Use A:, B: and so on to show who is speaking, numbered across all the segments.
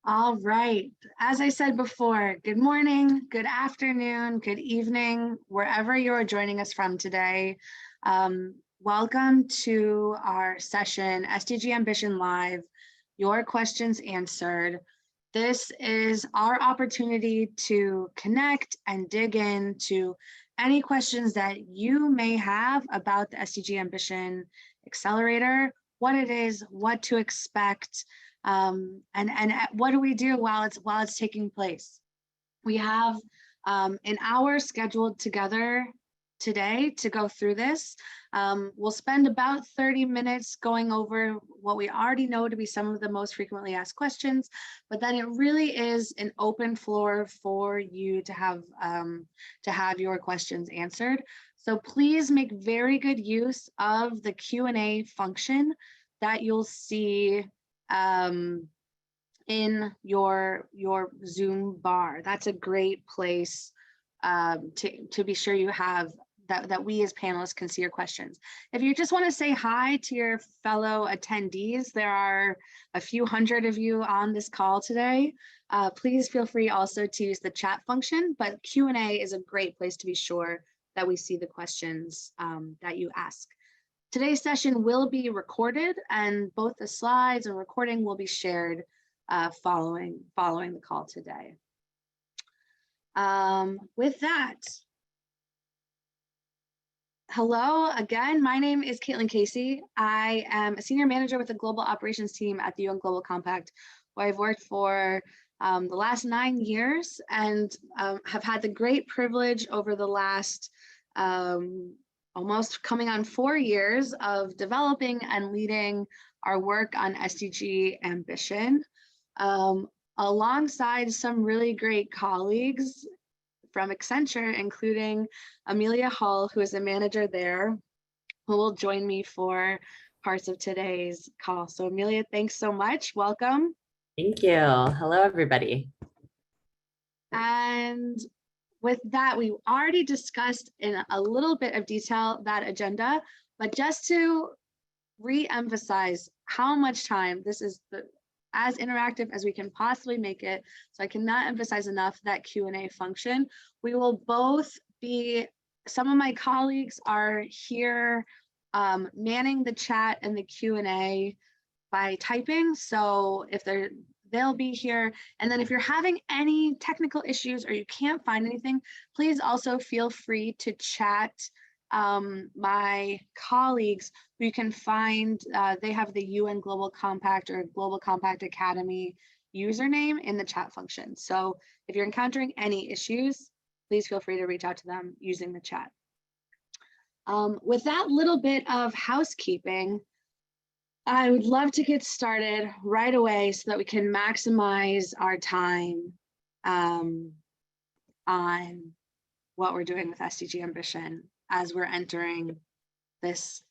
A: All right. As I said before, good morning, good afternoon, good evening, wherever you are joining us from today. Welcome to our session, SDG Ambition Live, Your Questions Answered. This is our opportunity to connect and dig into any questions that you may have about the SDG Ambition Accelerator, what it is, what to expect, and what do we do while it's taking place. We have an hour scheduled together today to go through this. We'll spend about 30 minutes going over what we already know to be some of the most frequently asked questions, but then it really is an open floor for you to have your questions answered. So please make very good use of the Q&A function that you'll see in your Zoom bar. That's a great place to be sure you have that we as panelists can see your questions. If you just want to say hi to your fellow attendees, there are a few hundred of you on this call today. Please feel free also to use the chat function, but Q&A is a great place to be sure that we see the questions that you ask. Today's session will be recorded, and both the slides and recording will be shared following the call today. With that, hello again. My name is Caitlin Casey. I am a senior manager with the global operations team at the UN Global Compact, where I've worked for the last 9 years and have had the great privilege over the last almost coming on 4 years of developing and leading our work on SDG Ambition, alongside some really great colleagues from Accenture, including Amelia Hall, who is a manager there, who will join me for parts of today's call. So Amelia, thanks so much. Welcome.
B: Thank you. Hello, everybody.
A: And with that, we already discussed in a little bit of detail that agenda, but just to re-emphasize how much time this is as interactive as we can possibly make it. So I cannot emphasize enough that Q&A function. We will both be, some of my colleagues are here manning the chat and the Q&A by typing. So if they'll be here. And then if you're having any technical issues or you can't find anything, please also feel free to chat my colleagues who you can find. They have the UN Global Compact or Global Compact Academy username in the chat function. So if you're encountering any issues, please feel free to reach out to them using the chat. With that little bit of housekeeping, I would love to get started right away so that we can maximize our time on what we're doing with SDG Ambition as we're entering this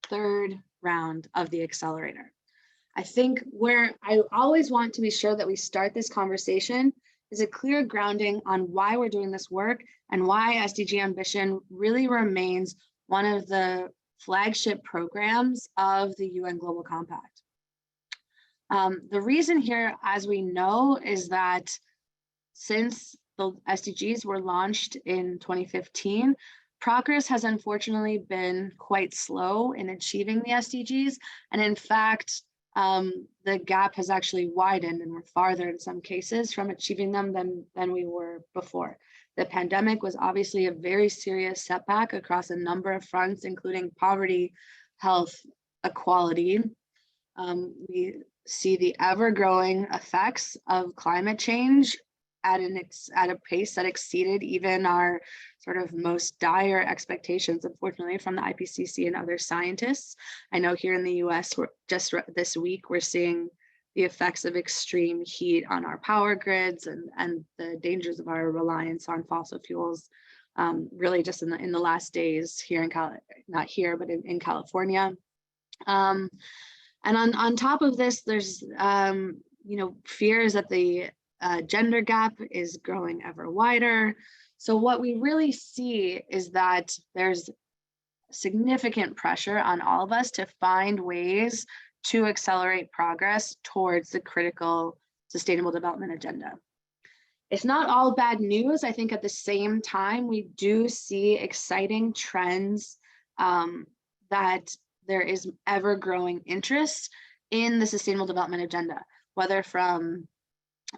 A: third round of the accelerator. I think where I always want to be sure that we start this conversation is a clear grounding on why we're doing this work and why SDG Ambition really remains one of the flagship programs of the UN Global Compact. The reason here, as we know, is that since the SDGs were launched in 2015, progress has unfortunately been quite slow in achieving the SDGs. And in fact, the gap has actually widened and we're farther in some cases from achieving them than we were before. The pandemic was obviously a very serious setback across a number of fronts, including poverty, health, equality. We see the ever-growing effects of climate change at a pace that exceeded even our sort of most dire expectations, unfortunately, from the IPCC and other scientists. I know here in the US, just this week, we're seeing the effects of extreme heat on our power grids and the dangers of our reliance on fossil fuels, really just in the last days here in not here, but in California. And on top of this, there's fears that the gender gap is growing ever wider. So what we really see is that there's significant pressure on all of us to find ways to accelerate progress towards the critical Sustainable Development Agenda. It's not all bad news. I think at the same time, we do see exciting trends that there is ever growing interest in the Sustainable Development Agenda, whether from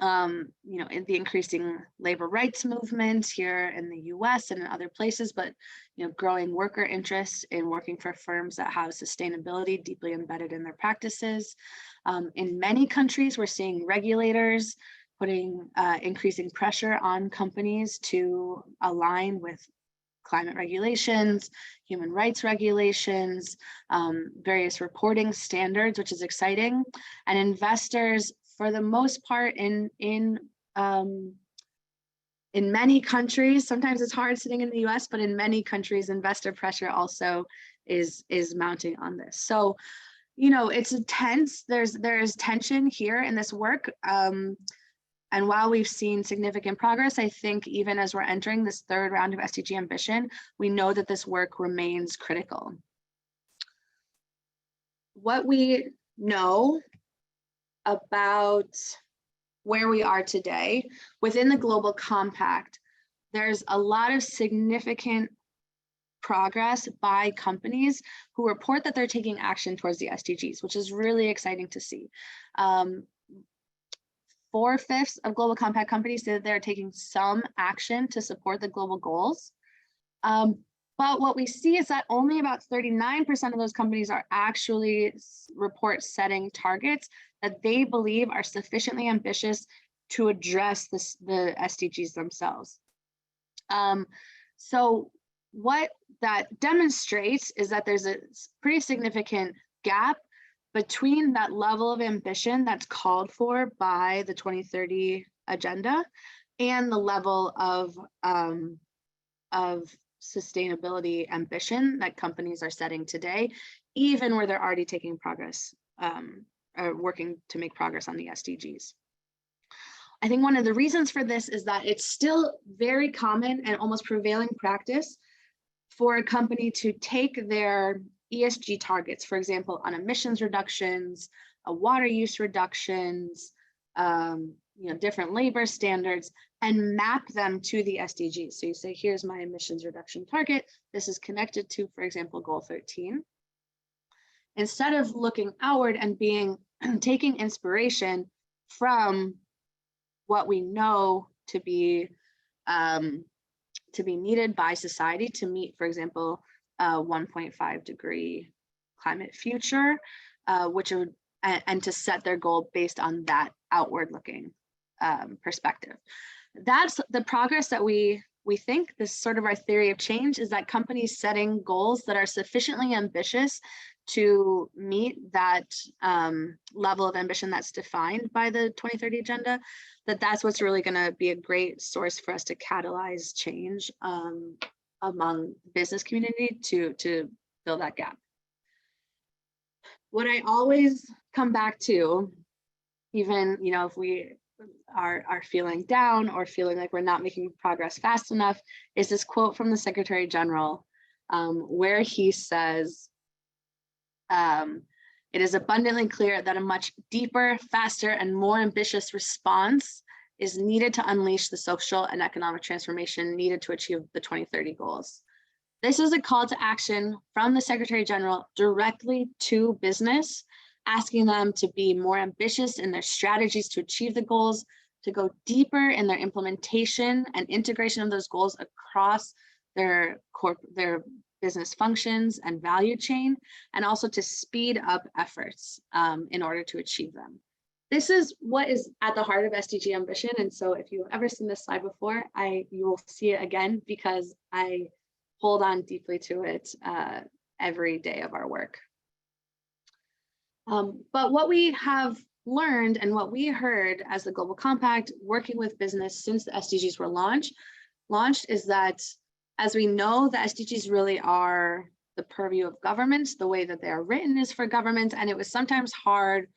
A: in the increasing labor rights movement here in the US and in other places, but growing worker interest in working for firms that have sustainability deeply embedded in their practices. In many countries, we're seeing regulators putting increasing pressure on companies to align with climate regulations, human rights regulations, various reporting standards, which is exciting. And investors, for the most part, in many countries, sometimes it's hard sitting in the US, but in many countries, investor pressure also is mounting on this. So, it's intense. There is tension here in this work. And while we've seen significant progress, I think even as we're entering this third round of SDG Ambition, we know that this work remains critical. What we know about where we are today within the Global Compact, there's a lot of significant progress by companies who report that they're taking action towards the SDGs, which is really exciting to see. 4/5 of Global Compact companies say that they're taking some action to support the global goals. But what we see is that only about 39% of those companies are actually setting targets that they believe are sufficiently ambitious to address the SDGs themselves. So what that demonstrates is that there's a pretty significant gap between that level of ambition that's called for by the 2030 agenda and the level of sustainability ambition that companies are setting today, even where they're already taking progress or working to make progress on the SDGs. I think one of the reasons for this is that it's still very common and almost prevailing practice for a company to take their ESG targets, for example, on emissions reductions, water use reductions, different labor standards, and map them to the SDGs. So you say, here's my emissions reduction target. This is connected to, for example, goal 13. Instead of looking outward and taking inspiration from what we know to be needed by society to meet, for example, 1.5 degree climate future, and to set their goal based on that outward looking perspective. That's the progress that we think. This sort of our theory of change is that companies setting goals that are sufficiently ambitious to meet that level of ambition that's defined by the 2030 agenda, that's what's really going to be a great source for us to catalyze change among the business community to fill that gap. What I always come back to, even if we are feeling down or feeling like we're not making progress fast enough, is this quote from the Secretary General, where he says, it is abundantly clear that a much deeper, faster, and more ambitious response is needed to unleash the social and economic transformation needed to achieve the 2030 goals. This is a call to action from the Secretary General directly to business, asking them to be more ambitious in their strategies to achieve the goals, to go deeper in their implementation and integration of those goals across their business functions and value chain, and also to speed up efforts in order to achieve them. This is what is at the heart of SDG Ambition. And so if you've ever seen this slide before, you will see it again because I hold on deeply to it every day of our work. But what we have learned and what we heard as the Global Compact working with business since the SDGs were launched is that, as we know, the SDGs really are the purview of governments. The way that they are written is for government, and it was sometimes hard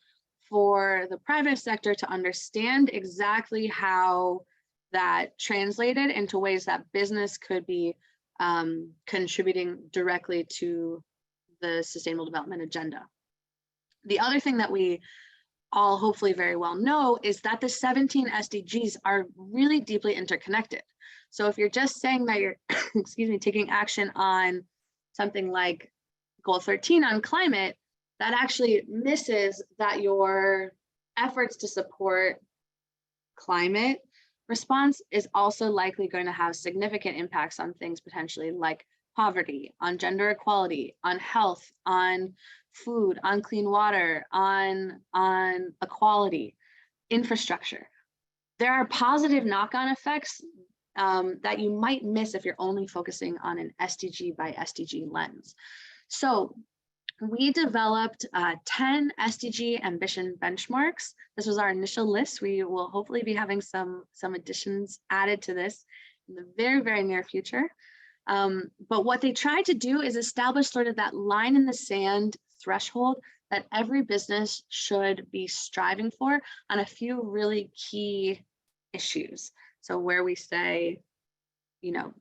A: for the private sector to understand exactly how that translated into ways that business could be contributing directly to the Sustainable Development Agenda. The other thing that we all hopefully very well know is that the 17 SDGs are really deeply interconnected. So if you're just saying that you're, excuse me, taking action on something like goal 13 on climate, that actually misses that your efforts to support climate response is also likely going to have significant impacts on things potentially like poverty, on gender equality, on health, on food, on clean water, on equality, infrastructure. There are positive knock-on effects that you might miss if you're only focusing on an SDG by SDG lens. So we developed 10 SDG ambition benchmarks. This was our initial list. We will hopefully be having some additions added to this in the very, very near future. But what they tried to do is establish sort of that line in the sand threshold that every business should be striving for on a few really key issues. So where we say, you know,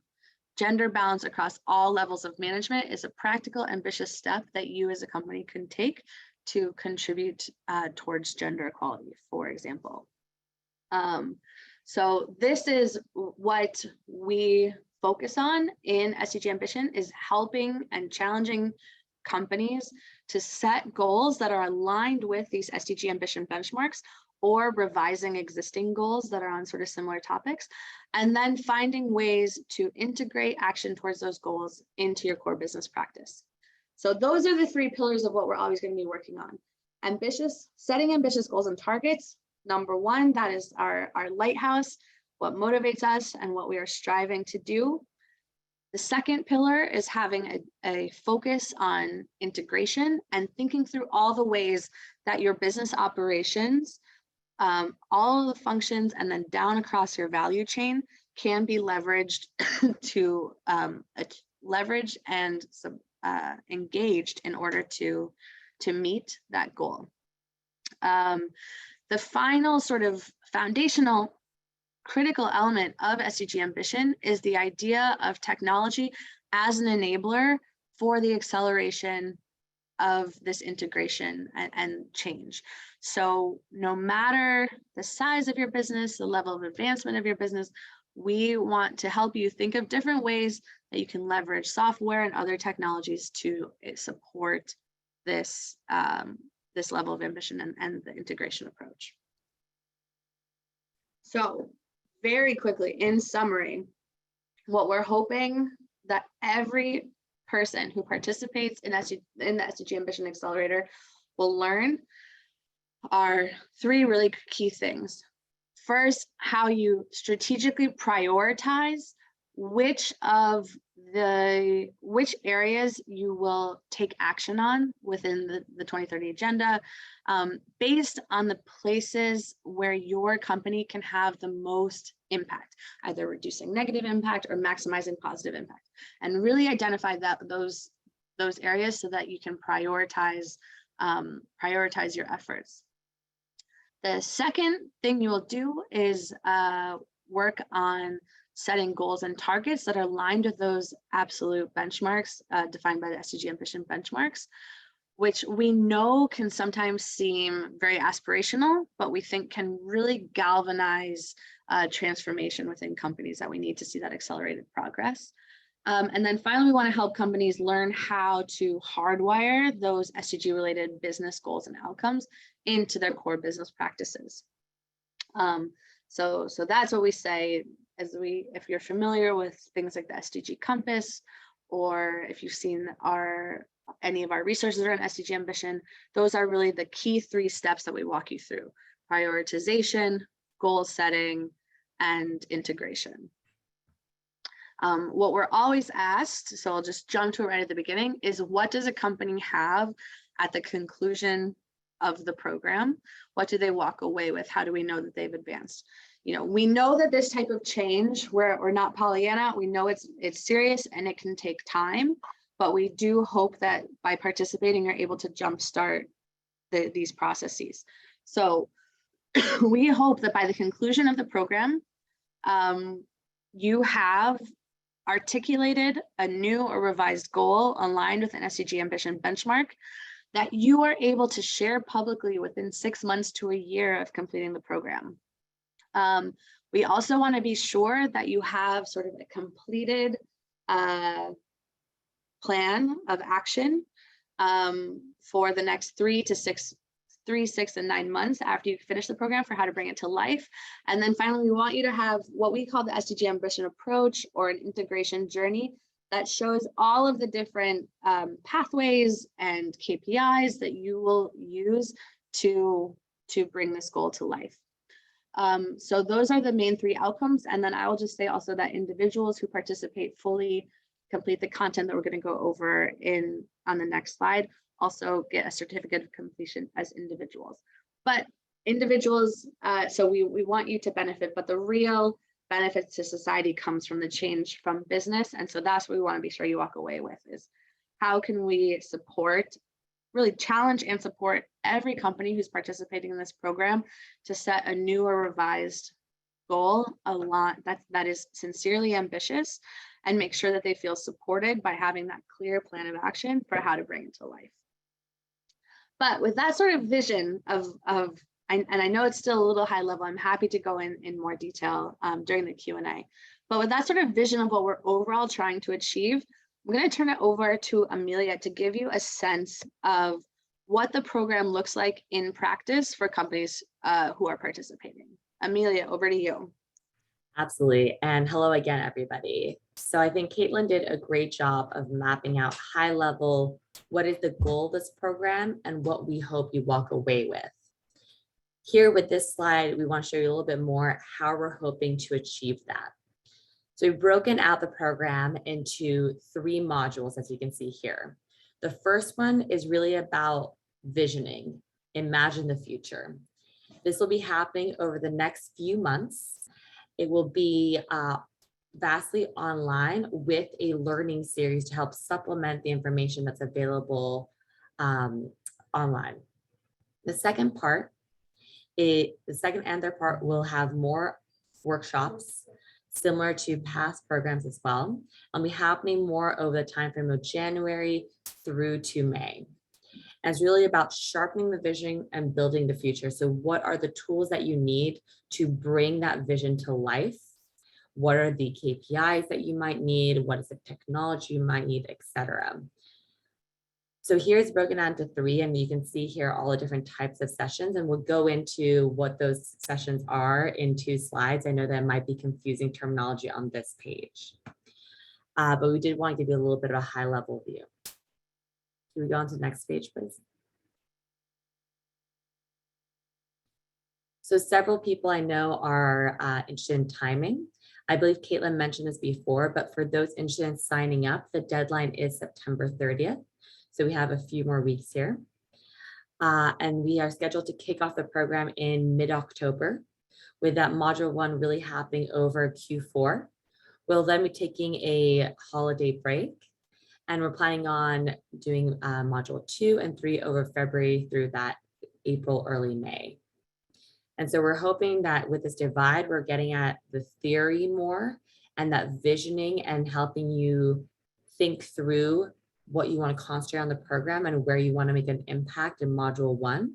A: gender balance across all levels of management is a practical, ambitious step that you as a company can take to contribute towards gender equality, for example. So this is what we focus on in SDG Ambition, is helping and challenging companies to set goals that are aligned with these SDG Ambition benchmarks, or revising existing goals that are on sort of similar topics, and then finding ways to integrate action towards those goals into your core business practice. So those are the three pillars of what we're always going to be working on. Setting ambitious goals and targets. Number one, that is our lighthouse, what motivates us and what we are striving to do. The second pillar is having a focus on integration and thinking through all the ways that your business operations, all of the functions, and then down across your value chain can be leveraged to leverage and engaged in order to meet that goal. The final sort of foundational critical element of SDG Ambition is the idea of technology as an enabler for the acceleration of this integration and change. So no matter the size of your business, the level of advancement of your business, we want to help you think of different ways that you can leverage software and other technologies to support this, this level of ambition and the integration approach. So very quickly, in summary, what we're hoping that every person who participates in the SDG Ambition Accelerator will learn are three really key things. First, how you strategically prioritize which areas you will take action on within the 2030 agenda, based on the places where your company can have the most impact, either reducing negative impact or maximizing positive impact, and really identify those areas so that you can prioritize your efforts. The second thing you will do is work on setting goals and targets that are aligned with those absolute benchmarks defined by the SDG Ambition benchmarks, which we know can sometimes seem very aspirational, but we think can really galvanize transformation within companies that we need to see that accelerated progress. And then finally, we want to help companies learn how to hardwire those SDG related business goals and outcomes into their core business practices. So that's what we say. If you're familiar with things like the SDG Compass, or if you've seen any of our resources around SDG Ambition, those are really the key 3 steps that we walk you through: prioritization, goal setting, and integration. What we're always asked, so I'll just jump to it right at the beginning, is what does a company have at the conclusion of the program? What do they walk away with? How do we know that they've advanced? You know, we know that this type of change, we're not Pollyanna, we know it's serious and it can take time, but we do hope that by participating, you're able to jumpstart these processes. So we hope that by the conclusion of the program, you have articulated a new or revised goal aligned with an SDG Ambition benchmark that you are able to share publicly within 6 months to a year of completing the program. We also want to be sure that you have sort of a completed plan of action for the next 3, 6, and 9 months after you finish the program for how to bring it to life. And then finally, we want you to have what we call the SDG Ambition approach, or an integration journey that shows all of the different pathways and KPIs that you will use to bring this goal to life. So those are the main 3 outcomes. And then I will just say also that individuals who participate fully complete the content that we're going to go over on the next slide also get a certificate of completion as individuals. But individuals, so we want you to benefit, but the real benefits to society comes from the change from business. And so that's what we want to be sure you walk away with, is how can we support, really challenge and support every company who's participating in this program to set a new or revised goal, that is sincerely ambitious, and make sure that they feel supported by having that clear plan of action for how to bring it to life. But with that sort of vision and I know it's still a little high level, I'm happy to go in more detail during the Q&A. But with that sort of vision of what we're overall trying to achieve, I'm going to turn it over to Amelia to give you a sense of what the program looks like in practice for companies who are participating. Amelia, over to you.
B: Absolutely. And hello again, everybody. So I think Caitlin did a great job of mapping out high level, what is the goal of this program and what we hope you walk away with. Here with this slide, we want to show you a little bit more how we're hoping to achieve that. So we've broken out the program into 3 modules, as you can see here. The first one is really about visioning, imagine the future. This will be happening over the next few months. It will be vastly online with a learning series to help supplement the information that's available online. The second part, the second and third part will have more workshops similar to past programs as well. And be happening more over the time frame of January through to May. And it's really about sharpening the vision and building the future. So what are the tools that you need to bring that vision to life? What are the KPIs that you might need? What is the technology you might need, etc. So here's broken down to 3, and you can see here all the different types of sessions, and we'll go into what those sessions are in 2 slides. I know that might be confusing terminology on this page, but we did want to give you a little bit of a high level view. Can we go on to the next page, please? So several people I know are interested in timing. I believe Caitlin mentioned this before, but for those interested in signing up, the deadline is September 30th. So we have a few more weeks here. And we are scheduled to kick off the program in mid-October, with that module 1 really happening over Q4. We'll then be taking a holiday break, and we're planning on doing module 2 and 3 over February through that April, early May. And so we're hoping that with this divide, we're getting at the theory more and that visioning and helping you think through what you want to concentrate on the program and where you want to make an impact in module 1.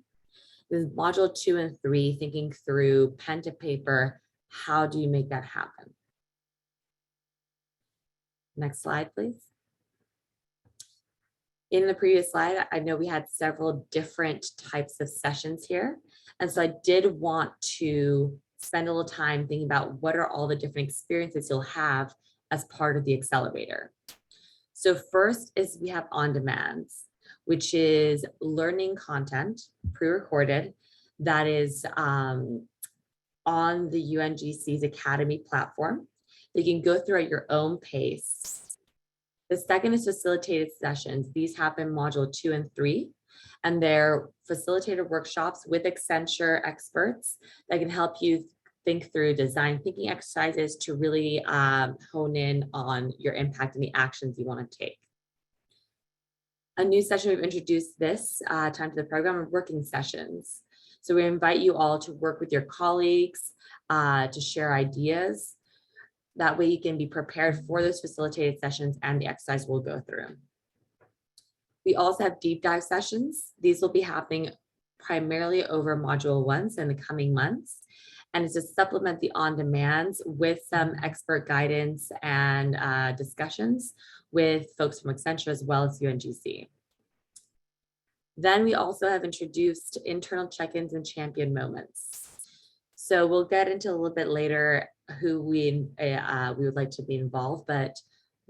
B: This is module 2 and 3, thinking through pen to paper, how do you make that happen? Next slide, please. In the previous slide, I know we had several different types of sessions here. And so I did want to spend a little time thinking about what are all the different experiences you'll have as part of the accelerator. So first is we have on demands, which is learning content pre-recorded that is on the UNGC's Academy platform. You can go through at your own pace. The second is facilitated sessions. These happen module 2 and 3, and they're facilitated workshops with Accenture experts that can help you think through design thinking exercises to really hone in on your impact and the actions you want to take. A new session we've introduced this time to the program are working sessions. So we invite you all to work with your colleagues to share ideas. That way you can be prepared for those facilitated sessions and the exercise we'll go through. We also have deep dive sessions. These will be happening primarily over module 1 in the coming months. And it's to supplement the on-demands with some expert guidance and discussions with folks from Accenture as well as UNGC. Then we also have introduced internal check-ins and champion moments. So we'll get into a little bit later who we would like to be involved, but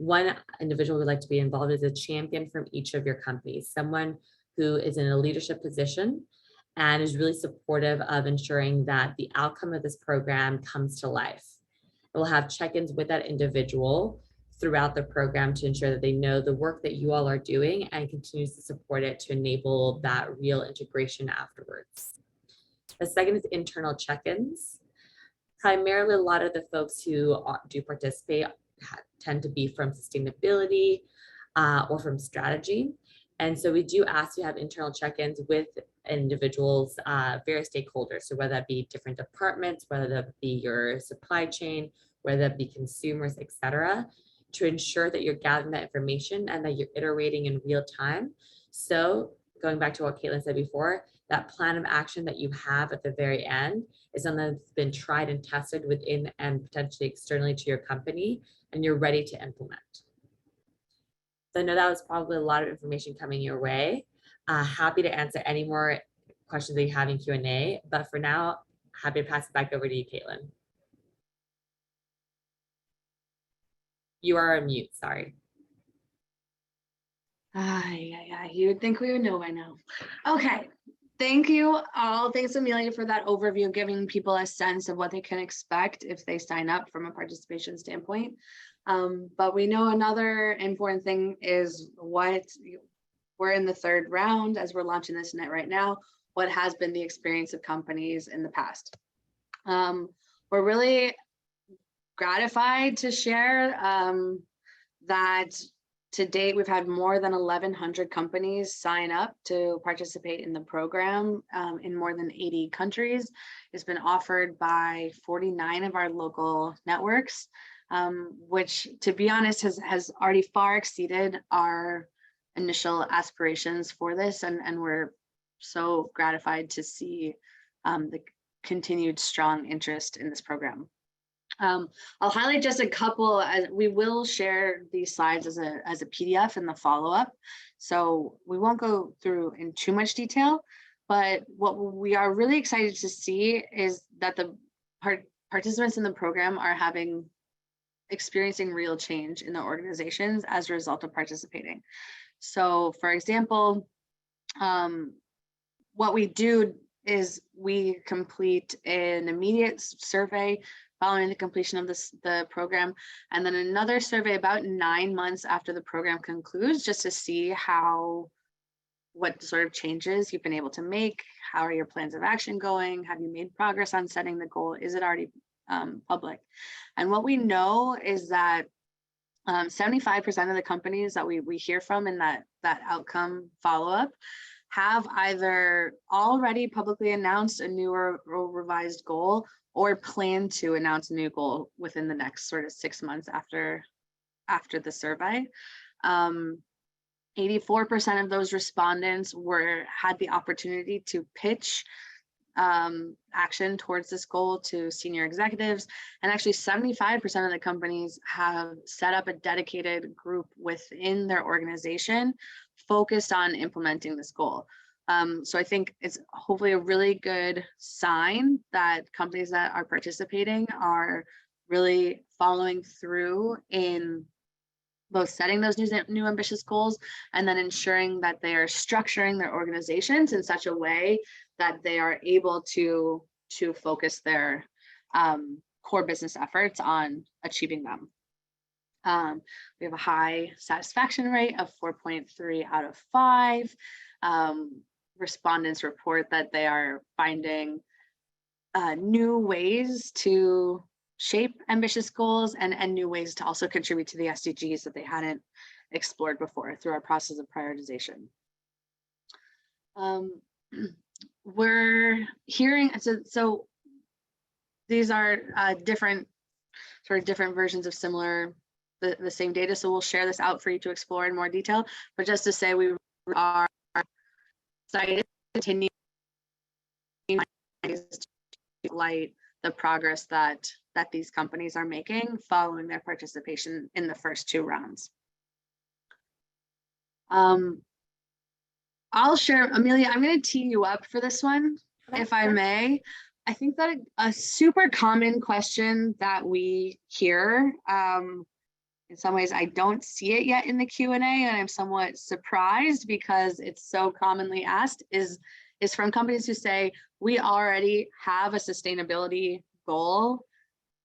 B: one individual we'd like to be involved is a champion from each of your companies, someone who is in a leadership position and is really supportive of ensuring that the outcome of this program comes to life. We'll have check-ins with that individual throughout the program to ensure that they know the work that you all are doing and continues to support it to enable that real integration afterwards. The second is internal check-ins. Primarily, a lot of the folks who do participate tend to be from sustainability or from strategy. And so we do ask you to have internal check-ins with individuals, various stakeholders. So whether that be different departments, whether that be your supply chain, whether that be consumers, et cetera, to ensure that you're gathering that information and that you're iterating in real time. So going back to what Caitlin said before, that plan of action that you have at the very end is something that's been tried and tested within and potentially externally to your company, and you're ready to implement. So I know that was probably a lot of information coming your way. Happy to answer any more questions that you have in Q&A, but for now, happy to pass it back over to you, Caitlin. You are on mute, sorry.
A: You would think we would know by now. Okay, thank you all. Thanks, Amelia, for that overview, giving people a sense of what they can expect if they sign up from a participation standpoint. But we know another important thing is we're in the third round as we're launching this net right now. What has been the experience of companies in the past? We're really gratified to share that to date, we've had more than 1,100 companies sign up to participate in the program in more than 80 countries. It's been offered by 49 of our local networks, which, to be honest, has already far exceeded our initial aspirations for this. And we're so gratified to see the continued strong interest in this program. I'll highlight just a couple. We will share these slides as a PDF in the follow-up, so we won't go through in too much detail, but what we are really excited to see is that the participants in the program are experiencing real change in their organizations as a result of participating. So for example, what we do is we complete an immediate survey following the completion of the program, and then another survey about 9 months after the program concludes, just to see what sort of changes you've been able to make. How are your plans of action going? Have you made progress on setting the goal? Is it already public? And what we know is that 75% of the companies that we hear from in that outcome follow-up have either already publicly announced a new or revised goal, or plan to announce a new goal within the next sort of 6 months after the survey. 84% of those respondents had the opportunity to pitch action towards this goal to senior executives, and actually 75% of the companies have set up a dedicated group within their organization focused on implementing this goal. So I think it's hopefully a really good sign that companies that are participating are really following through in both setting those new ambitious goals and then ensuring that they are structuring their organizations in such a way that they are able to focus their core business efforts on achieving them. We have a high satisfaction rate of 4.3 out of 5. Respondents report that they are finding new ways to shape ambitious goals and new ways to also contribute to the SDGs that they hadn't explored before through our process of prioritization. We're hearing, so these are different versions of the same data, so we'll share this out for you to explore in more detail, but just to say we are excited to continue to light the progress that these companies are making following their participation in the first 2 rounds. I'll share, Amelia, I'm going to tee you up for this one, if I may. I think that a super common question that we hear, in some ways I don't see it yet in the Q&A, and I'm somewhat surprised because it's so commonly asked, is from companies who say, we already have a sustainability goal,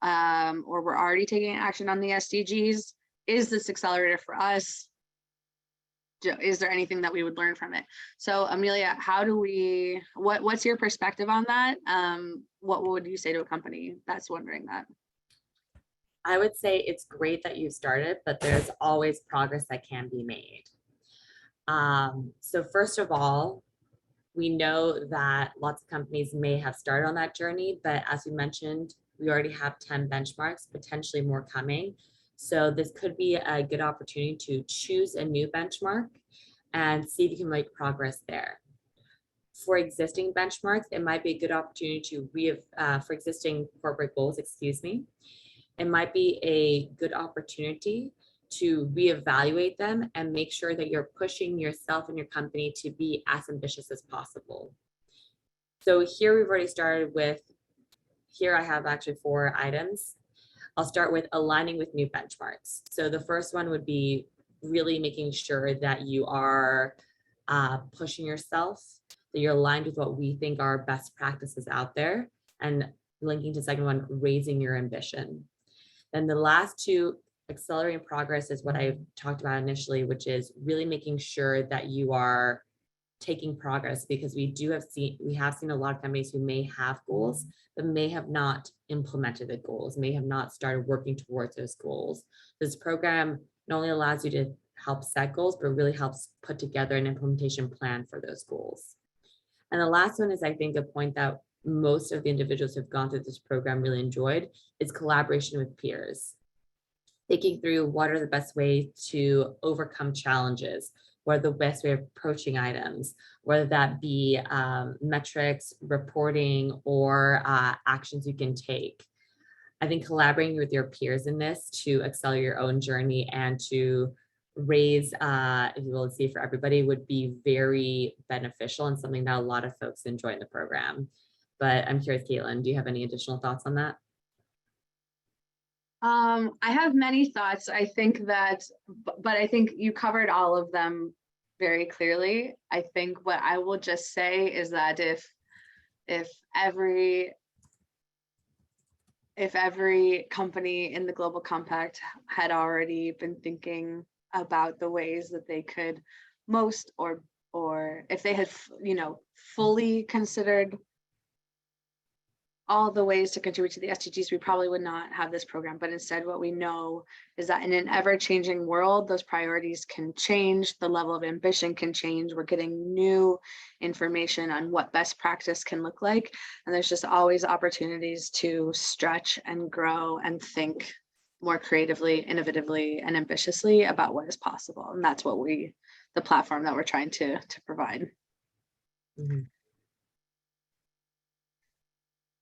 A: or we're already taking action on the SDGs. Is this accelerator for us? Is there anything that we would learn from it? So Amelia, how do we, what's your perspective on that? What would you say to a company that's wondering that?
B: I would say it's great that you started, but there's always progress that can be made. So first of all, we know that lots of companies may have started on that journey, but as we mentioned, we already have 10 benchmarks, potentially more coming. So this could be a good opportunity to choose a new benchmark and see if you can make progress there. For existing benchmarks, it might be a good opportunity to for existing corporate goals, it might be a good opportunity to reevaluate them and make sure that you're pushing yourself and your company to be as ambitious as possible. So here we've already started with, here I have actually 4 items. I'll start with aligning with new benchmarks. So the first one would be really making sure that you are pushing yourself, that you're aligned with what we think are best practices out there, and linking to the second one, raising your ambition. Then the last 2, accelerating progress, is what I talked about initially, which is really making sure that you are taking progress, because we have seen a lot of companies who may have goals, but may have not implemented the goals, may have not started working towards those goals. This program not only allows you to help set goals, but really helps put together an implementation plan for those goals. And the last one is, I think, a point that most of the individuals who've gone through this program really enjoyed, is collaboration with peers. Thinking through what are the best ways to overcome challenges, what are the best way of approaching items, whether that be metrics, reporting, or actions you can take. I think collaborating with your peers in this to accelerate your own journey and to raise, if you will, see for everybody, would be very beneficial and something that a lot of folks enjoy in the program. But I'm curious, Caitlin, do you have any additional thoughts on that?
A: I have many thoughts. I think that, but I think you covered all of them very clearly. I think what I will just say is that if every company in the Global Compact had already been thinking about the ways that they could most, or if they had, fully considered all the ways to contribute to the SDGs, we probably would not have this program. But instead, what we know is that in an ever-changing world, those priorities can change, the level of ambition can change. We're getting new information on what best practice can look like. And there's just always opportunities to stretch and grow and think more creatively, innovatively, and ambitiously about what is possible. And that's what the platform that we're trying to provide.
B: Mm-hmm.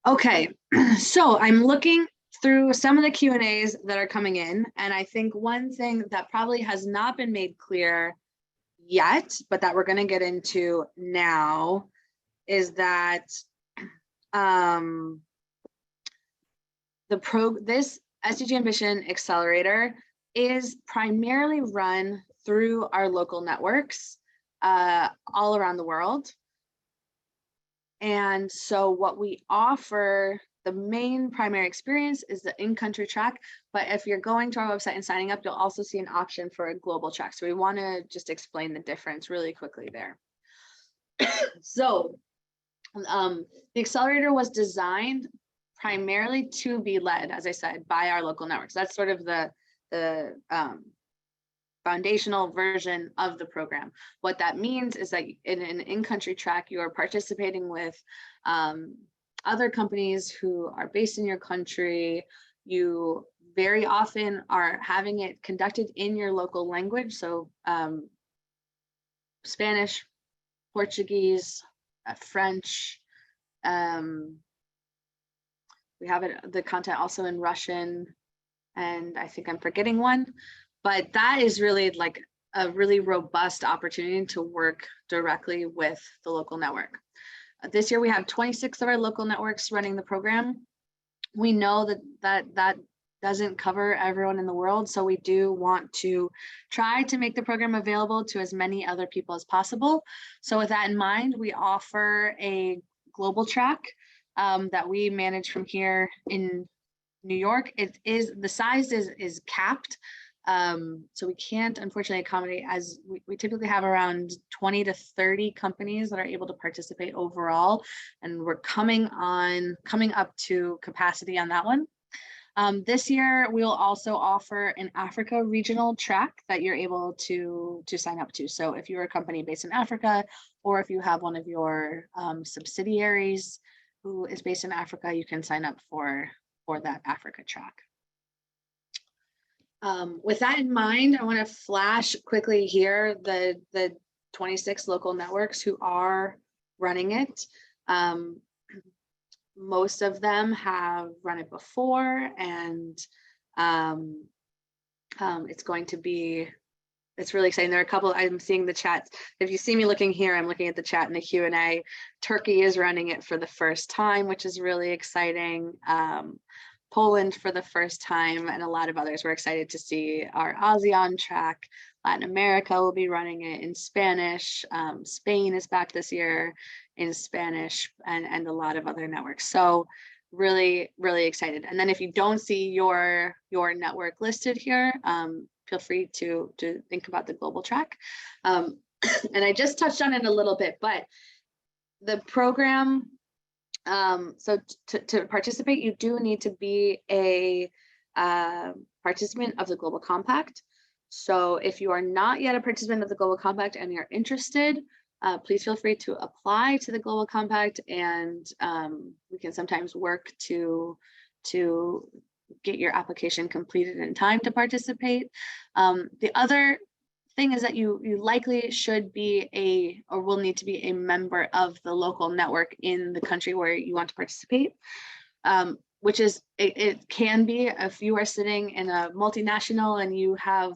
A: Okay, so I'm looking through some of the Q&As that are coming in, and I think one thing that probably has not been made clear yet, but that we're going to get into now, is that this SDG Ambition Accelerator is primarily run through our local networks all around the world. And so what we offer, the main primary experience, is the in-country track. But if you're going to our website and signing up, you'll also see an option for a global track. So we want to just explain the difference really quickly there. So the accelerator was designed primarily to be led, as I said, by our local networks. That's sort of the foundational version of the program. What that means is that in an in-country track, you are participating with other companies who are based in your country. You very often are having it conducted in your local language. So Spanish, Portuguese, French. We have the content also in Russian, and I think I'm forgetting one, but that is really like a really robust opportunity to work directly with the local network. This year we have 26 of our local networks running the program. We know that doesn't cover everyone in the world, so we do want to try to make the program available to as many other people as possible. So with that in mind, we offer a global track that we manage from here in New York. The size is capped. So we can't unfortunately accommodate, as we typically have around 20 to 30 companies that are able to participate overall. And we're coming up to capacity on that one. This year, we'll also offer an Africa regional track that you're able to sign up to. So if you're a company based in Africa, or if you have one of your subsidiaries who is based in Africa, you can sign up for that Africa track. With that in mind, I want to flash quickly here the 26 local networks who are running it. Most of them have run it before, and it's really exciting. There are a couple, I'm seeing the chats. If you see me looking here, I'm looking at the chat and the Q&A. Turkey is running it for the first time, which is really exciting. Poland for the first time, and a lot of others. We're excited to see our ASEAN track. Latin America will be running it in Spanish. Spain is back this year in Spanish, and a lot of other networks. So really, really excited. And then if you don't see your network listed here, feel free to think about the global track. And I just touched on it a little bit, but the program, so to participate, you do need to be a participant of the Global Compact. So if you are not yet a participant of the Global Compact and you're interested, please feel free to apply to the Global Compact, and we can sometimes work to get your application completed in time to participate. The other thing is that you likely should be or will need to be a member of the local network in the country where you want to participate, which is, it can be if you are sitting in a multinational and you have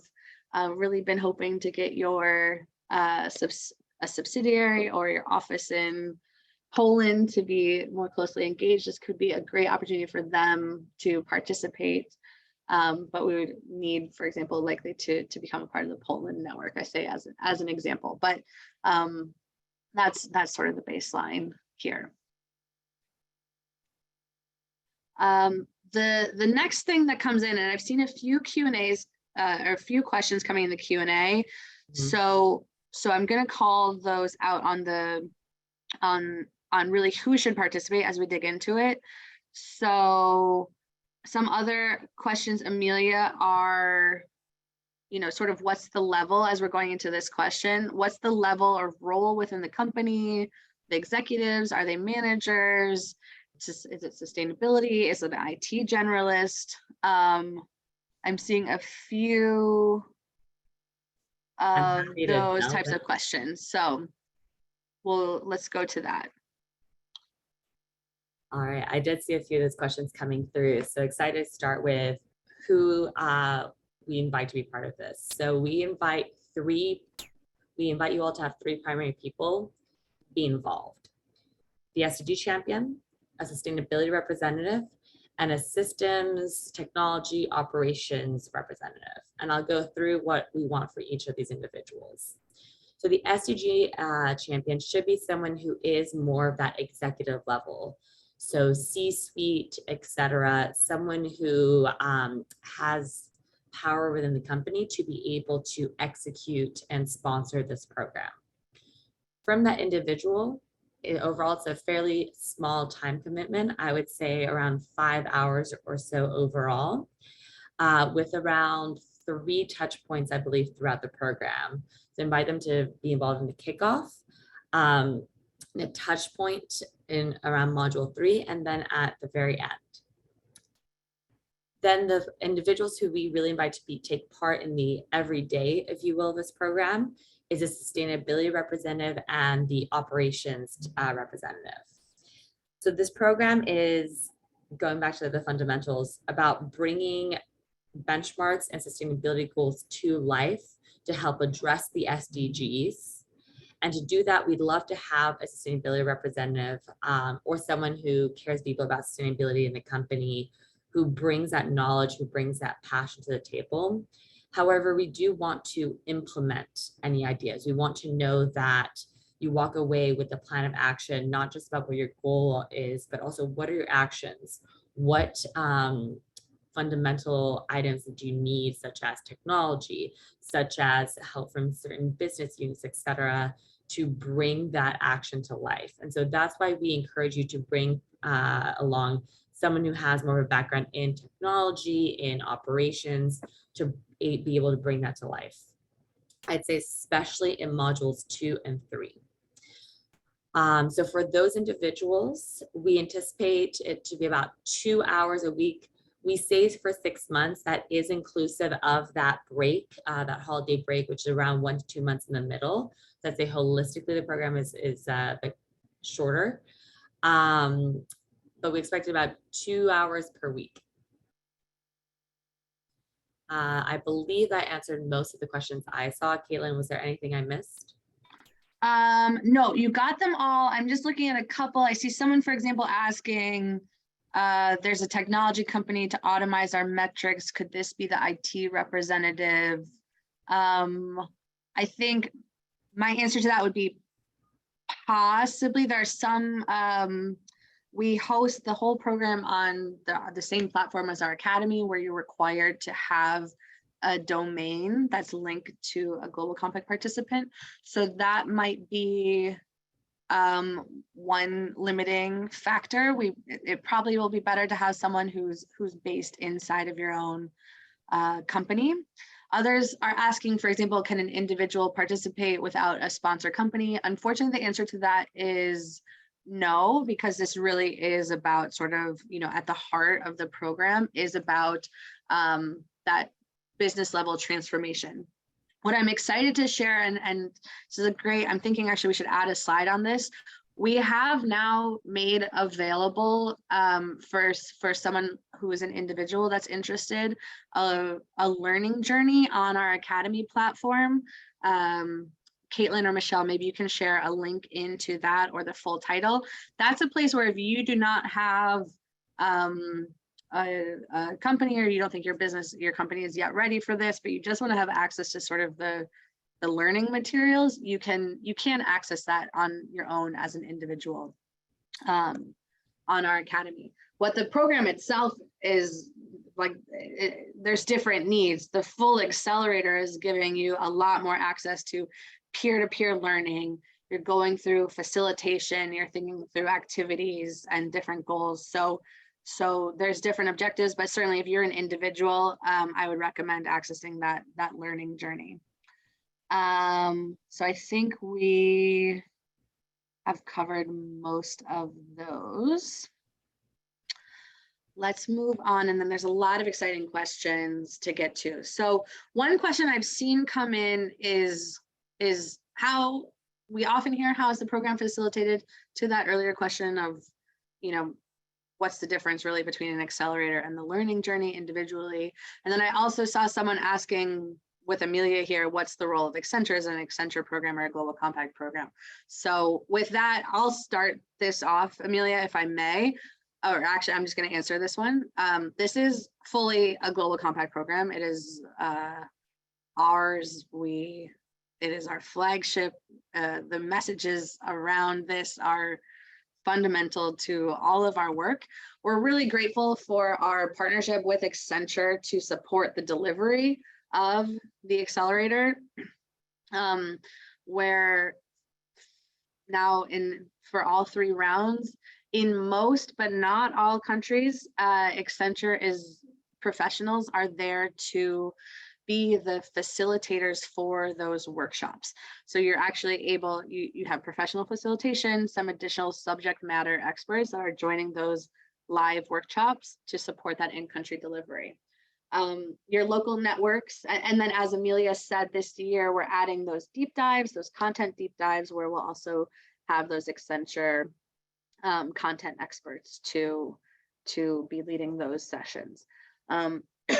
A: really been hoping to get your a subsidiary or your office in Poland to be more closely engaged. This could be a great opportunity for them to participate. But we would need, for example, likely to become a part of the Poland network, I say as an example, but that's sort of the baseline here. The next thing that comes in, and I've seen a few Q&As or a few questions coming in the Q&A. Mm-hmm. So I'm going to call those out on really who should participate as we dig into it. So some other questions, Amelia, are, sort of what's the level as we're going into this question? What's the level or role within the company? The executives, are they managers? Is it sustainability? Is it an IT generalist? I'm seeing a few of those types of questions. So let's go to that.
B: All right, I did see a few of those questions coming through. So excited to start with who we invite to be part of this. So we invite you all to have 3 primary people be involved: the SDG champion, a sustainability representative, and a systems technology operations representative. And I'll go through what we want for each of these individuals. So the SDG champion should be someone who is more of that executive level. So C-suite, etc., someone who has power within the company to be able to execute and sponsor this program. From that individual, overall, it's a fairly small time commitment. I would say around 5 hours or so overall, with around 3 touch points, I believe, throughout the program. So invite them to be involved in the kickoff, a touch point in around module 3, and then at the very end. Then the individuals who we really invite to take part in the everyday, if you will, of this program is a sustainability representative and the operations representative. So this program is, going back to the fundamentals, about bringing benchmarks and sustainability goals to life to help address the SDGs. And to do that, we'd love to have a sustainability representative or someone who cares deeply about sustainability in the company, who brings that knowledge, who brings that passion to the table. However, we do want to implement any ideas. We want to know that you walk away with a plan of action, not just about what your goal is, but also what are your actions? What fundamental items that you need, such as technology, such as help from certain business units, et cetera, to bring that action to life. And so that's why we encourage you to bring along someone who has more of a background in technology, in operations, to be able to bring that to life. I'd say especially in modules 2 and 3. So for those individuals, we anticipate it to be about 2 hours a week. We say for 6 months, that is inclusive of that break, that holiday break, which is around 1 to 2 months in the middle. So I'd say holistically, the program is a bit shorter. But we expect about 2 hours per week. I believe I answered most of the questions I saw. Caitlin, was there anything I missed?
A: No, you got them all. I'm just looking at a couple. I see someone, for example, asking, there's a technology company to automate our metrics. Could this be the IT representative? I think my answer to that would be possibly. There are some, we host the whole program on the same platform as our academy, where you're required to have a domain that's linked to a Global Compact participant. So that might be one limiting factor. It probably will be better to have someone who's based inside of your own company. Others are asking, for example, can an individual participate without a sponsor company? Unfortunately, the answer to that is no, because this really is about sort of, at the heart of the program is about that business level transformation. What I'm excited to share, and this is I'm thinking actually we should add a slide on this. We have now made available for someone who is an individual that's interested, a learning journey on our academy platform. Caitlin or Michelle, maybe you can share a link into that or the full title. That's a place where if you do not have a company, or you don't think your company is yet ready for this, but you just want to have access to sort of the learning materials, you can access that on your own as an individual on our academy. What the program itself is like, there's different needs. The full accelerator is giving you a lot more access to peer-to-peer learning. You're going through facilitation, you're thinking through activities and different goals. So there's different objectives, but certainly if you're an individual, I would recommend accessing that learning journey. So I think we have covered most of those. Let's move on, and then there's a lot of exciting questions to get to. So one question I've seen come in is how we often hear, how is the program facilitated? To that earlier question of, what's the difference really between an accelerator and the learning journey individually? And then I also saw someone asking with Amelia here, what's the role of Accenture as an Accenture program or a Global Compact program? So with that, I'll start this off, Amelia, if I may. Or actually, I'm just going to answer this one. This is fully a Global Compact program. It is ours. It is our flagship. The messages around this are fundamental to all of our work. We're really grateful for our partnership with Accenture to support the delivery of the accelerator, where now for all 3 rounds, in most but not all countries, Accenture professionals are there to be the facilitators for those workshops. So you're actually able, you have professional facilitation, some additional subject matter experts that are joining those live workshops to support that in-country delivery. your local networks. And then as Amelia said, this year, we're adding those deep dives, those content deep dives, where we'll also have those Accenture content experts to be leading those sessions.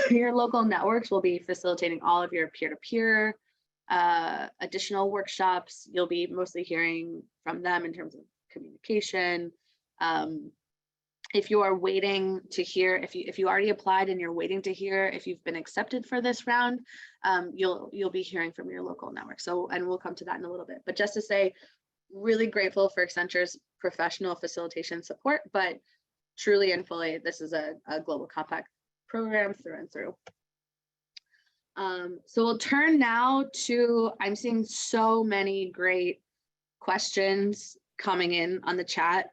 A: Your local networks will be facilitating all of your peer-to-peer additional workshops. You'll be mostly hearing from them in terms of communication. If you are waiting to hear, if you already applied and you're waiting to hear if you've been accepted for this round, you'll be hearing from your local network. So, and we'll come to that in a little bit. But just to say, really grateful for Accenture's professional facilitation support, but truly and fully, this is a global compact program through and through. So we'll turn now to, I'm seeing so many great questions coming in on the chat.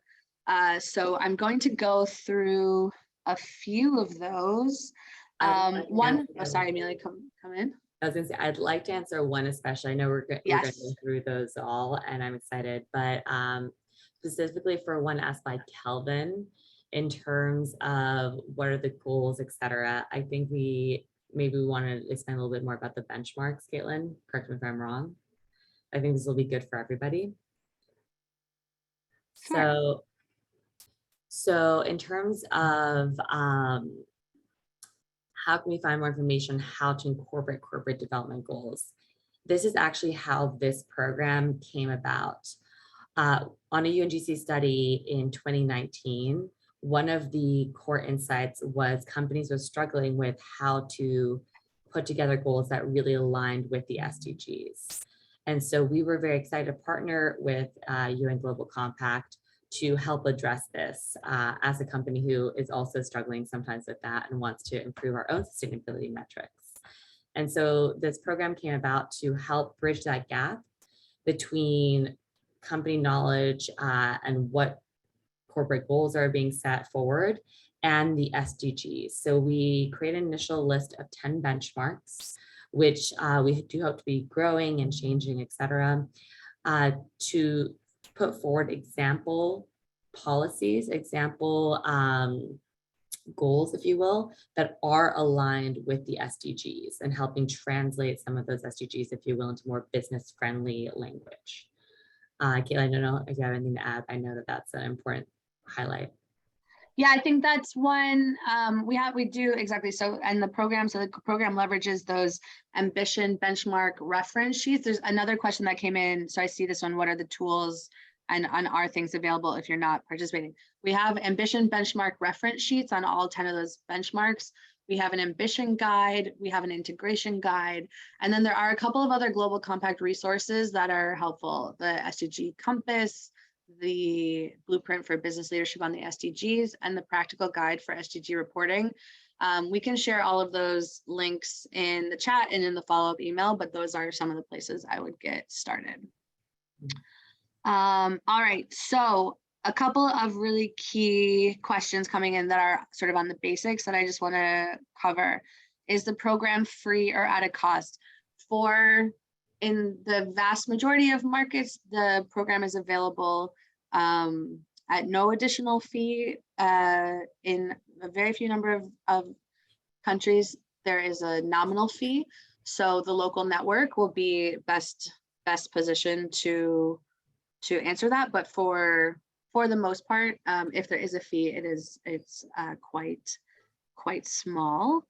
A: So I'm going to go through a few of those. Sorry, Amelia, come in.
B: I was gonna say, I'd like to answer one especially. I know we're going to go through those all, and I'm excited, but specifically for one asked by Kelvin, in terms of what are the goals, et cetera, I think maybe we want to expand a little bit more about the benchmarks. Caitlin, correct me if I'm wrong. I think this will be good for everybody. Sure. So in terms of how can we find more information, how to incorporate corporate development goals? This is actually how this program came about. On a UNGC study in 2019, one of the core insights was companies were struggling with how to put together goals that really aligned with the SDGs. And so we were very excited to partner with UN Global Compact to help address this as a company who is also struggling sometimes with that and wants to improve our own sustainability metrics. And so this program came about to help bridge that gap between company knowledge and what corporate goals are being set forward and the SDGs. So we create an initial list of 10 benchmarks, which we do hope to be growing and changing, et cetera, to put forward example policies, example goals, if you will, that are aligned with the SDGs and helping translate some of those SDGs, if you will, into more business-friendly language. Kayla, I don't know if you have anything to add. I know that that's an important highlight.
A: Yeah, I think that's one we do exactly so. And the program leverages those ambition benchmark reference sheets. There's another question that came in. So I see this one. What are the tools and are things available if you're not participating? We have ambition benchmark reference sheets on all 10 of those benchmarks. We have an ambition guide, we have an integration guide, and then there are a couple of other global compact resources that are helpful. The SDG Compass, the Blueprint for Business Leadership on the SDGs, and the Practical Guide for SDG Reporting. We can share all of those links in the chat and in the follow-up email, but those are some of the places I would get started. All right, so a couple of really key questions coming in that are sort of on the basics that I just want to cover. Is the program free or at a cost? In the vast majority of markets, the program is available at no additional fee. In a very few number of countries, there is a nominal fee. So the local network will be best positioned to answer that. But for the most part, if there is a fee, it's quite small.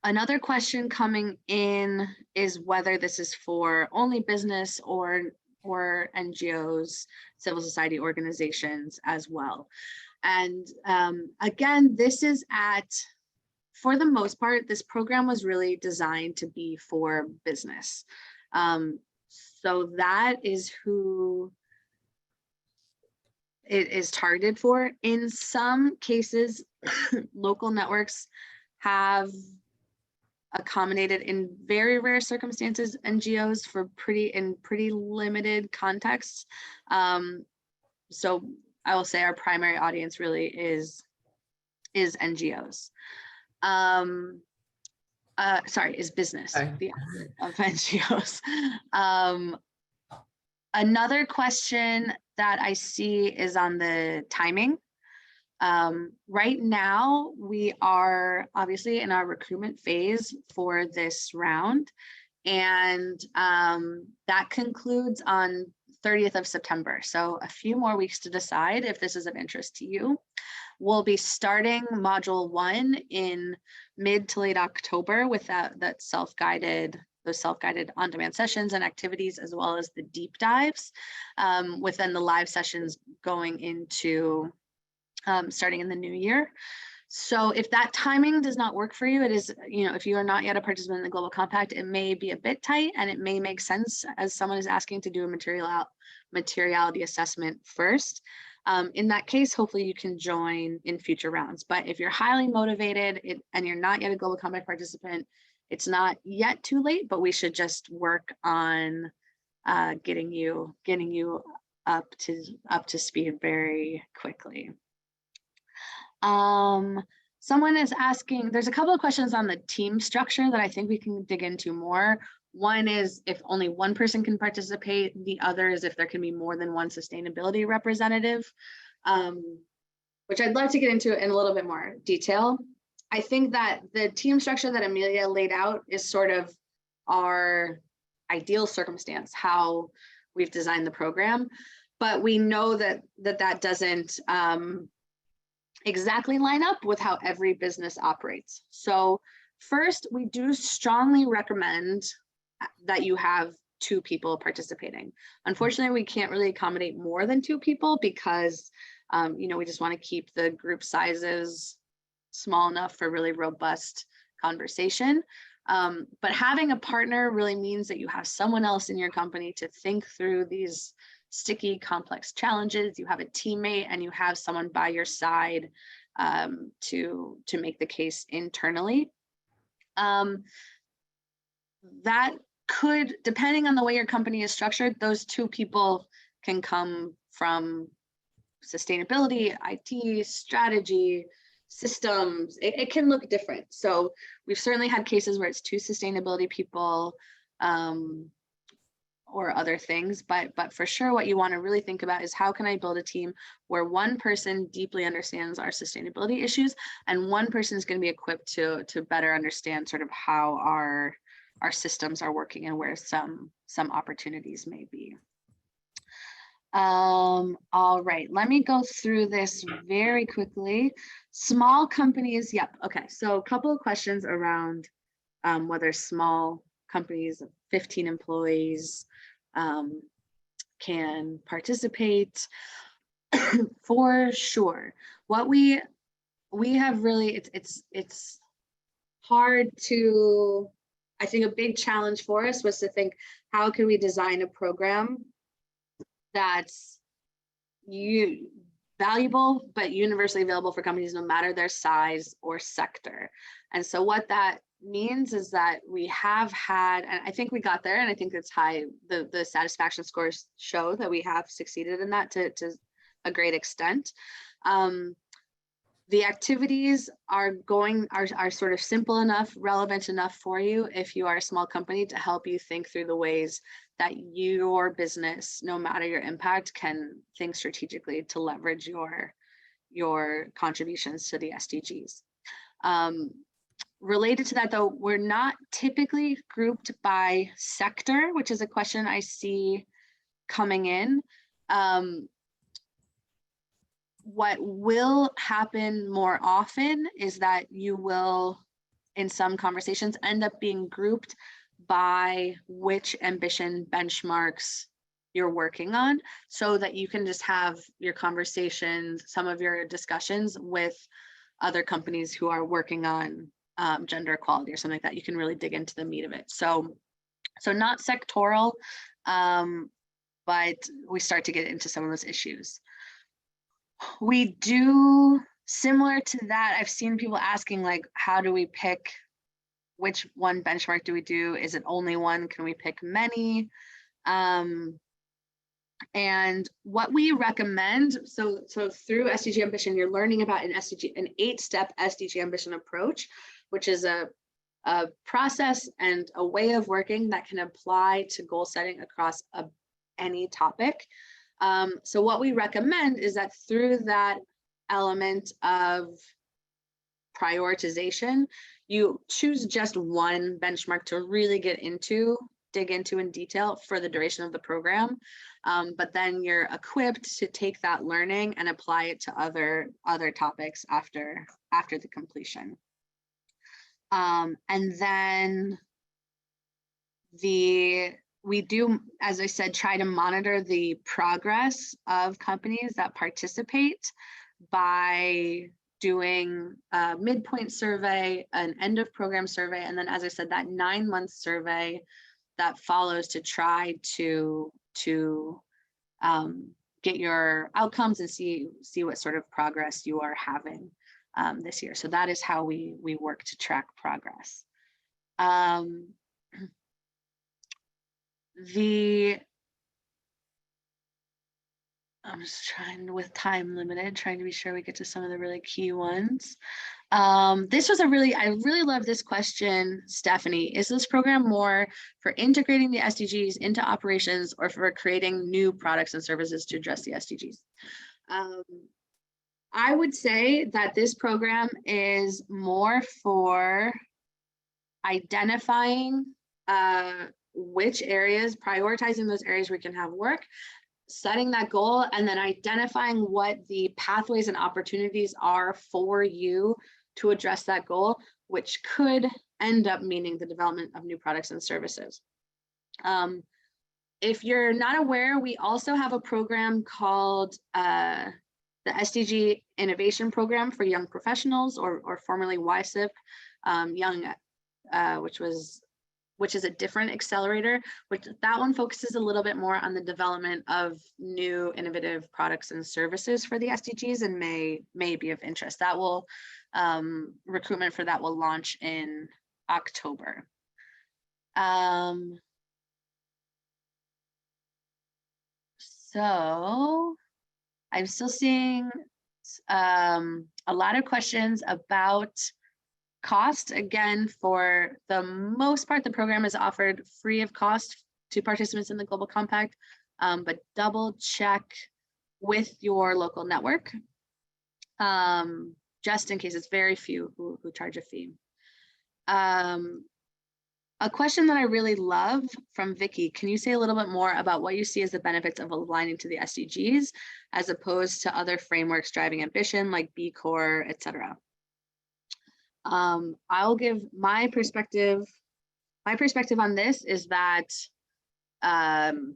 A: Another question coming in is whether this is for only business or NGOs, civil society organizations as well. And again, this is for the most part, this program was really designed to be for business. So that is who it is targeted for. In some cases, local networks have accommodated, in very rare circumstances, NGOs in pretty limited contexts. So I will say our primary audience really is NGOs. Is business, the opposite of NGOs. Another question that I see is on the timing. Right now, we are obviously in our recruitment phase for this round, and that concludes on 30th of September. So a few more weeks to decide if this is of interest to you. We'll be starting module 1 in mid to late October with those self-guided on-demand sessions and activities, as well as the deep dives, within the live sessions going into starting in the new year. So if that timing does not work for you, it is, if you are not yet a participant in the Global Compact, it may be a bit tight, and it may make sense as someone is asking to do a materiality assessment first. In that case, hopefully you can join in future rounds. But if you're highly motivated and you're not yet a Global Compact participant, it's not yet too late, but we should just work on getting you up to speed very quickly. Someone is asking, there's a couple of questions on the team structure that I think we can dig into more. One is if only one person can participate. The other is if there can be more than one sustainability representative, which I'd love to get into in a little bit more detail. I think that the team structure that Amelia laid out is sort of our ideal circumstance, how we've designed the program, but we know that doesn't exactly line up with how every business operates. So first, we do strongly recommend that you have 2 people participating. Unfortunately, we can't really accommodate more than 2 people because we just want to keep the group sizes small enough for really robust conversation. But having a partner really means that you have someone else in your company to think through these sticky, complex challenges. You have a teammate and you have someone by your side to make the case internally. That could, depending on the way your company is structured, those 2 people can come from sustainability, IT, strategy, systems. It can look different. So we've certainly had cases where it's 2 sustainability people or other things, but for sure what you want to really think about is how can I build a team where one person deeply understands our sustainability issues and one person is going to be equipped to better understand sort of how our systems are working and where some opportunities may be. All right, let me go through this very quickly. Small companies, yep, okay, so a couple of questions around whether small companies of 15 employees can participate. For sure. What we have really, it's hard to, I think a big challenge for us was to think, how can we design a program that's valuable but universally available for companies no matter their size or sector. And so what that means is that we have had, and I think we got there, and I think it's high, the satisfaction scores show that we have succeeded in that to a great extent. The activities are sort of simple enough, relevant enough for you if you are a small company to help you think through the ways that your business, no matter your impact, can think strategically to leverage your contributions to the SDGs. Related to that though, we're not typically grouped by sector, which is a question I see coming in. What will happen more often is that you will, in some conversations, end up being grouped by which ambition benchmarks you're working on, so that you can just have your conversations, some of your discussions with other companies who are working on gender equality or something like that. You can really dig into the meat of it. So not sectoral, but we start to get into some of those issues. We do, similar to that, I've seen people asking, like, how do we pick which one benchmark do we do? Is it only one? Can we pick many? And what we recommend, so through SDG Ambition, you're learning about an 8-step SDG Ambition approach, which is a process and a way of working that can apply to goal setting across any topic. So what we recommend is that through that element of prioritization. You choose just one benchmark to really dig into in detail for the duration of the program. But then you're equipped to take that learning and apply it to other topics after the completion. And then we do, as I said, try to monitor the progress of companies that participate by doing a midpoint survey, an end of program survey, and then, as I said, that 9-month survey that follows to try to get your outcomes and see what sort of progress you are having this year. So that is how we work to track progress. I'm just trying, with time limited, trying to be sure we get to some of the really key ones. This was I really love this question, Stephanie. Is this program more for integrating the SDGs into operations or for creating new products and services to address the SDGs? I would say that this program is more for identifying which areas, prioritizing those areas where we can have work, setting that goal, and then identifying what the pathways and opportunities are for you to address that goal, which could end up meaning the development of new products and services. If you're not aware, we also have a program called the SDG Innovation Program for Young Professionals, or formerly YSIP, which is a different accelerator, which that one focuses a little bit more on the development of new innovative products and services for the SDGs, and may be of interest. That will, recruitment for that will launch in October. So I'm still seeing a lot of questions about cost. Again, for the most part, the program is offered free of cost to participants in the Global Compact, but double check with your local network, just in case. It's very few who charge a fee. A question that I really love from Vicky: can you say a little bit more about what you see as the benefits of aligning to the SDGs as opposed to other frameworks driving ambition like B Corp, etc.? I'll give my perspective. My perspective on this is that none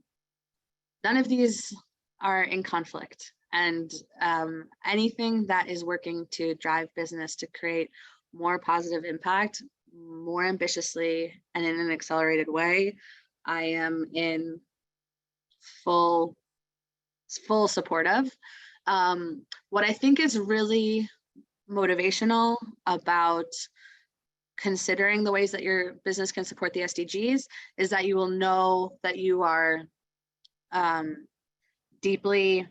A: of these are in conflict, and anything that is working to drive business to create more positive impact, more ambitiously and in an accelerated way, I am in full support of. What I think is really motivational about considering the ways that your business can support the SDGs is that you will know that you are deeply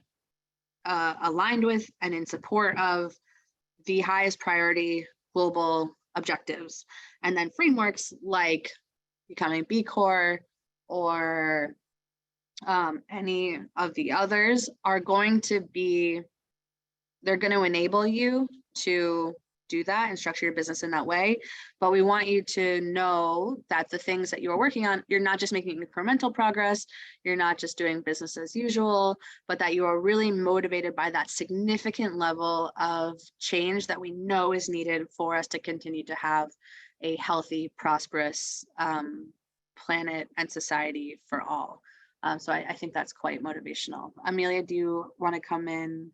A: aligned with and in support of the highest priority global objectives. And then frameworks like becoming B Corp or any of the others are going to be, they're going to enable you to do that and structure your business in that way. But we want you to know that the things that you're working on, you're not just making incremental progress, you're not just doing business as usual, but that you are really motivated by that significant level of change that we know is needed for us to continue to have a healthy, prosperous planet and society for all. So I think that's quite motivational. Amelia, do you want to come in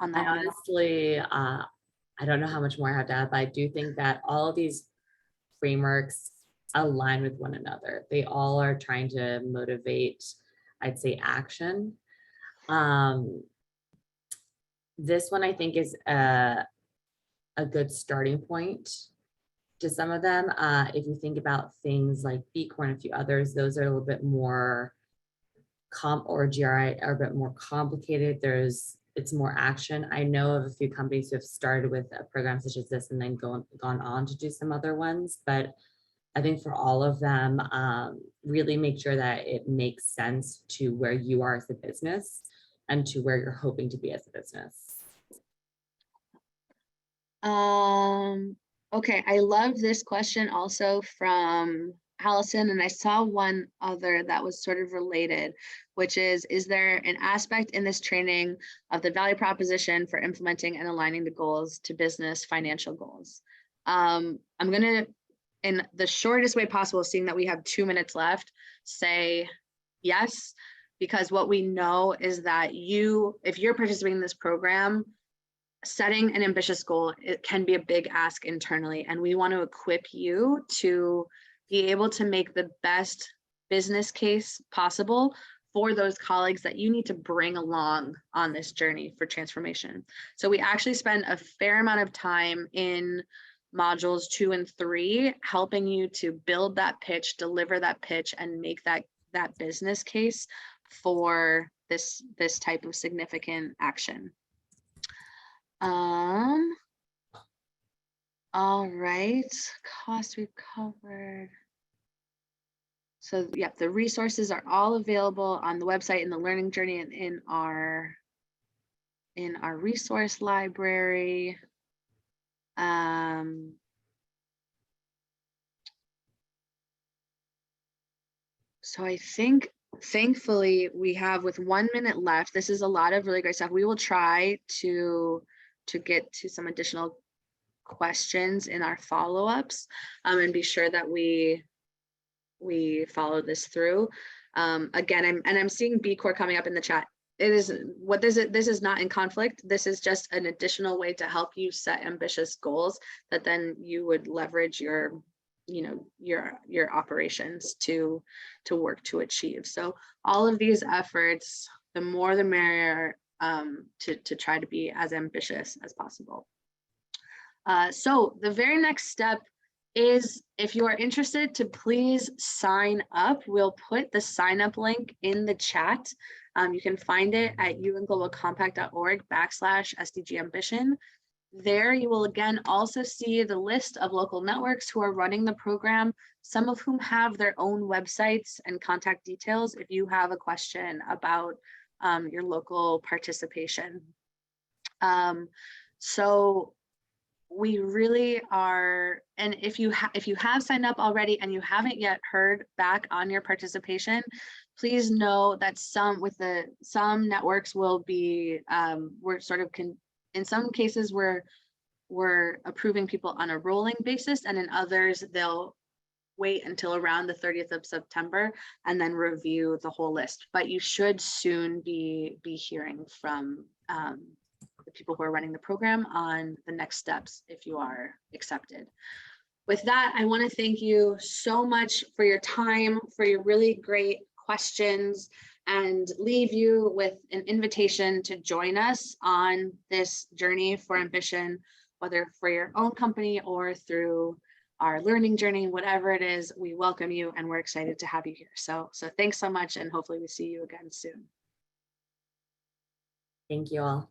A: on that?
B: I honestly, I don't know how much more I have to add, but I do think that all of these frameworks align with one another. They all are trying to motivate, I'd say, action. This one I think is a good starting point to some of them. If you think about things like B Corp and a few others, those are a little bit more or GRI are a bit more complicated. It's more action. I know of a few companies who have started with a program such as this and then gone on to do some other ones, but I think for all of them, really make sure that it makes sense to where you are as a business and to where you're hoping to be as a business?
A: Okay, I love this question also from Allison, and I saw one other that was sort of related, which is there an aspect in this training of the value proposition for implementing and aligning the goals to business financial goals? I'm gonna, in the shortest way possible, seeing that we have 2 minutes left, say yes, because what we know is that if you're participating in this program, setting an ambitious goal, it can be a big ask internally, and we want to equip you to be able to make the best business case possible for those colleagues that you need to bring along on this journey for transformation. So we actually spend a fair amount of time in modules 2 and 3 helping you to build that pitch, deliver that pitch, and make that business case for this type of significant action. All right, cost we've covered. So yep, the resources are all available on the website, in the learning journey, and in our resource library. So I think, thankfully, we have, with 1 minute left, this is a lot of really great stuff. We will try to get to some additional questions in our follow-ups, and be sure that we follow this through. Again, I'm seeing B Corps coming up in the chat. This is not in conflict. This is just an additional way to help you set ambitious goals that then you would leverage your operations to work to achieve. So all of these efforts, the more the merrier, to try to be as ambitious as possible. So the very next step is, if you are interested, to please sign up. We'll put the sign up link in the chat. You can find it at unglobalcompact.org/SDG Ambition. There you will again also see the list of local networks who are running the program, some of whom have their own websites and contact details if you have a question about your local participation. So we really are, and if you have signed up already and you haven't yet heard back on your participation, please know that some networks will be, in some cases we're approving people on a rolling basis, and in others they'll wait until around the 30th of September and then review the whole list. But you should soon be hearing from the people who are running the program on the next steps if you are accepted. With that, I want to thank you so much for your time, for your really great questions, and leave you with an invitation to join us on this journey for ambition, whether for your own company or through our learning journey. Whatever it is, we welcome you and we're excited to have you here. So thanks so much, and hopefully we see you again soon.
B: Thank you all.